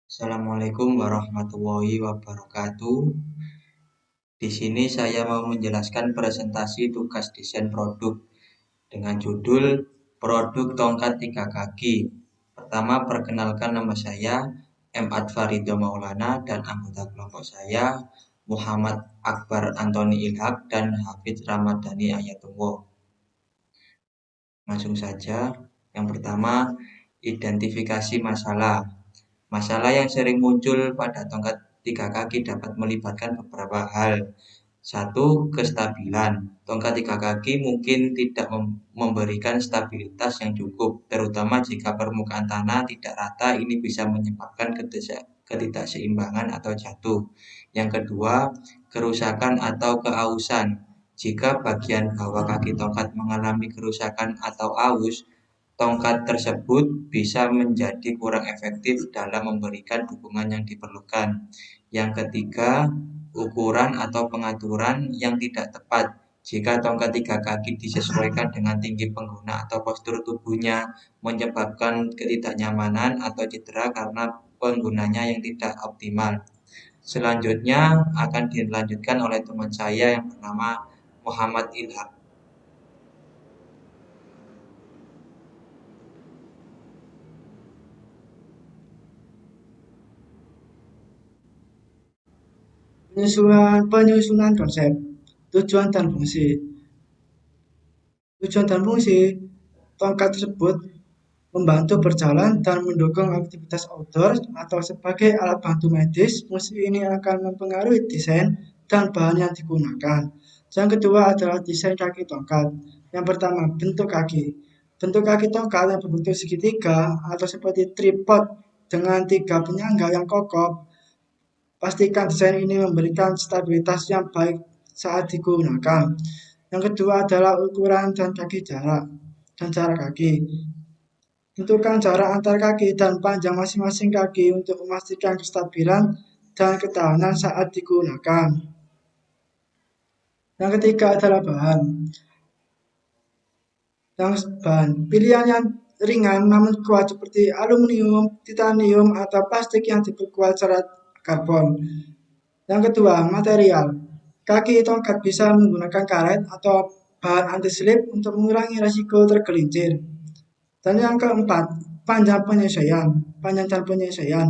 Assalamualaikum warahmatullahi wabarakatuh. Di sini saya mau menjelaskan presentasi tugas desain produk dengan judul Produk Tongkat Tiga Kaki. Pertama, perkenalkan nama saya M. Adfaridho Maulana dan anggota kelompok saya Muhammad Akbar Antoni Ilhak dan Hafidz Ramadhani Ayatullah. Langsung saja. Yang pertama, identifikasi masalah. Masalah yang sering muncul pada tongkat tiga kaki dapat melibatkan beberapa hal. Satu, kestabilan. Tongkat tiga kaki mungkin tidak memberikan stabilitas yang cukup, terutama jika permukaan tanah tidak rata. Ini bisa menyebabkan ketidakseimbangan atau jatuh. Yang kedua, kerusakan atau keausan. Jika bagian bawah kaki tongkat mengalami kerusakan atau aus, tongkat tersebut bisa menjadi kurang efektif dalam memberikan dukungan yang diperlukan. Yang ketiga, ukuran atau pengaturan yang tidak tepat. Jika tongkat tiga kaki disesuaikan dengan tinggi pengguna atau postur tubuhnya, menyebabkan ketidaknyamanan atau cedera karena penggunanya yang tidak optimal. Selanjutnya akan dilanjutkan oleh teman saya yang bernama Muhammad Ilham. Penyusunan konsep, tujuan dan fungsi. Tujuan dan fungsi tongkat tersebut membantu berjalan dan mendukung aktivitas outdoor atau sebagai alat bantu medis. Fungsi ini akan mempengaruhi desain dan bahan yang digunakan. Yang kedua adalah desain kaki tongkat. Yang pertama, bentuk kaki. Bentuk kaki tongkat yang berbentuk segitiga atau seperti tripod dengan tiga penyangga yang kokoh. Pastikan desain ini memberikan stabilitas yang baik saat digunakan. Yang kedua adalah ukuran dan kaki jarak dan jarak kaki. Tentukan jarak antar kaki dan panjang masing-masing kaki untuk memastikan kestabilan dan ketahanan saat digunakan. Yang ketiga adalah bahan. Pilihan yang ringan namun kuat seperti aluminium, titanium, atau plastik yang diperkuat serat karbon. Yang kedua, material. Kaki tongkat bisa menggunakan karet atau bahan anti-slip untuk mengurangi risiko tergelincir. Dan yang keempat, panjang dan penyelesaian.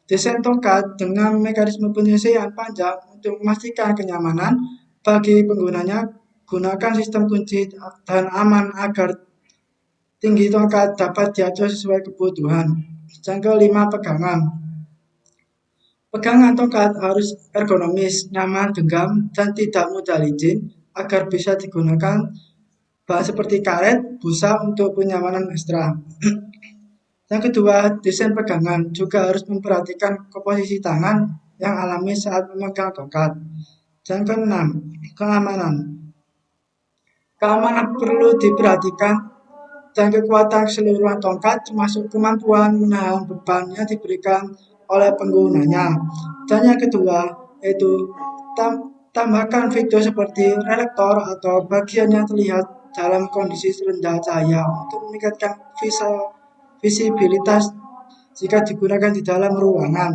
Desain tongkat dengan mekanisme penyelesaian panjang untuk memastikan kenyamanan bagi penggunanya. Gunakan sistem kunci dan aman agar tinggi tongkat dapat diatur sesuai kebutuhan. Yang kelima, pegangan. Pegangan tongkat harus ergonomis, nyaman, genggam, dan tidak mudah licin agar bisa digunakan bahan seperti karet, busa untuk kenyamanan ekstra. Yang kedua, desain pegangan juga harus memperhatikan komposisi tangan yang alami saat memegang tongkat. Yang keenam, keamanan. Keamanan perlu diperhatikan dan kekuatan keseluruhan tongkat termasuk kemampuan menahan beban yang diberikan oleh penggunanya. Dan yang kedua, yaitu tambahkan fitur seperti reflektor atau bagian yang terlihat dalam kondisi rendah cahaya untuk meningkatkan visibilitas jika digunakan di dalam ruangan.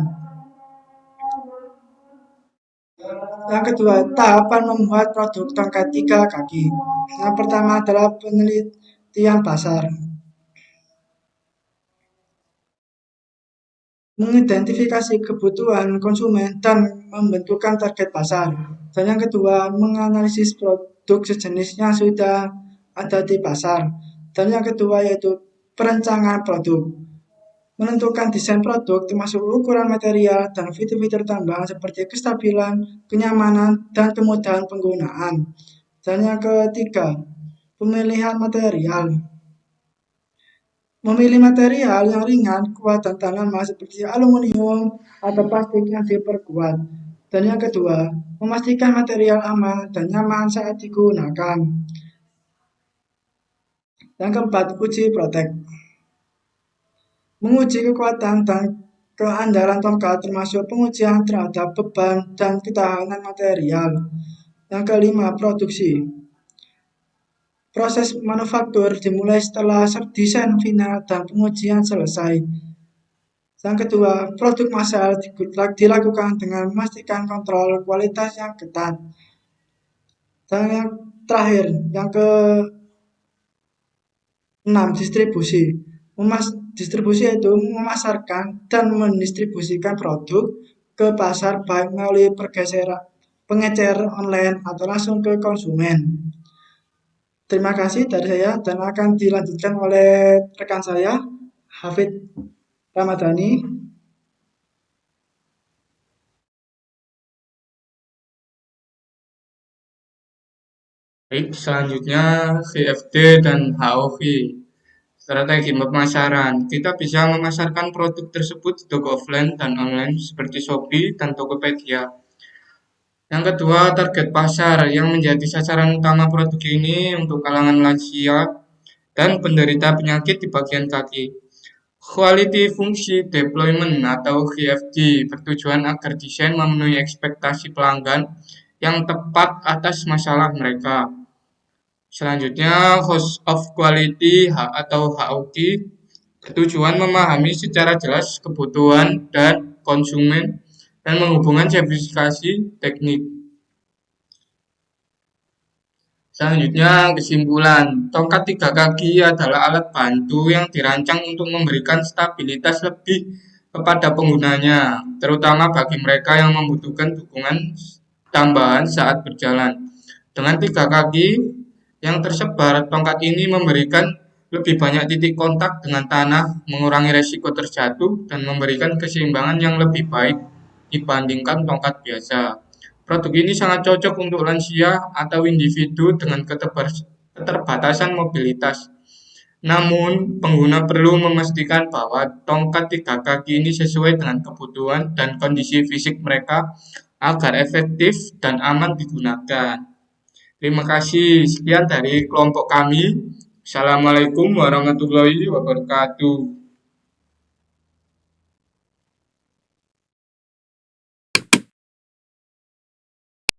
Yang kedua, tahapan membuat produk tongkat tiga kaki. Yang pertama adalah penelitian pasar. Mengidentifikasi kebutuhan konsumen dan membentukkan target pasar. Dan yang kedua, menganalisis produk sejenis yang sudah ada di pasar. Dan yang kedua yaitu perencanaan produk. Menentukan desain produk termasuk ukuran material dan fitur-fitur tambahan seperti kestabilan, kenyamanan, dan kemudahan penggunaan. Dan yang ketiga, pemilihan material. Memilih material yang ringan, kuat, dan tahan lama seperti aluminium atau plastik yang diperkuat. Dan yang kedua, memastikan material aman dan nyaman saat digunakan. Yang keempat, uji protek. Menguji kekuatan dan keandalan tongkat termasuk pengujian terhadap beban dan ketahanan material. Yang kelima, produksi. Proses manufaktur dimulai setelah desain final dan pengujian selesai. Yang kedua, produk massal dilakukan dengan memastikan kontrol kualitas yang ketat. Dan yang terakhir, yang keenam, distribusi. Distribusi yaitu memasarkan dan mendistribusikan produk ke pasar baik melalui pengecer online atau langsung ke konsumen. Terima kasih dari saya dan akan dilanjutkan oleh rekan saya, Hafid Ramadhani. Baik, selanjutnya CFD dan HOV. Strategi pemasaran. Kita bisa memasarkan produk tersebut di toko offline dan online seperti Shopee dan Tokopedia. Yang kedua, target pasar yang menjadi sasaran utama produk ini untuk kalangan lansia dan penderita penyakit di bagian kaki. Quality Fungsi Deployment atau QFD bertujuan agar desain memenuhi ekspektasi pelanggan yang tepat atas masalah mereka. Selanjutnya, Host of Quality atau HOQ bertujuan memahami secara jelas kebutuhan dan konsumen dan menghubungkan spesifikasi teknik. Selanjutnya, kesimpulan. Tongkat tiga kaki adalah alat bantu yang dirancang untuk memberikan stabilitas lebih kepada penggunanya, terutama bagi mereka yang membutuhkan dukungan tambahan saat berjalan. Dengan tiga kaki yang tersebar, tongkat ini memberikan lebih banyak titik kontak dengan tanah, mengurangi resiko terjatuh, dan memberikan keseimbangan yang lebih baik dibandingkan tongkat biasa. Produk ini sangat cocok untuk lansia atau individu dengan keterbatasan mobilitas. Namun, pengguna perlu memastikan bahwa tongkat tiga kaki ini sesuai dengan kebutuhan dan kondisi fisik mereka agar efektif dan aman digunakan. Terima kasih. Sekian dari kelompok kami. Assalamualaikum warahmatullahi wabarakatuh.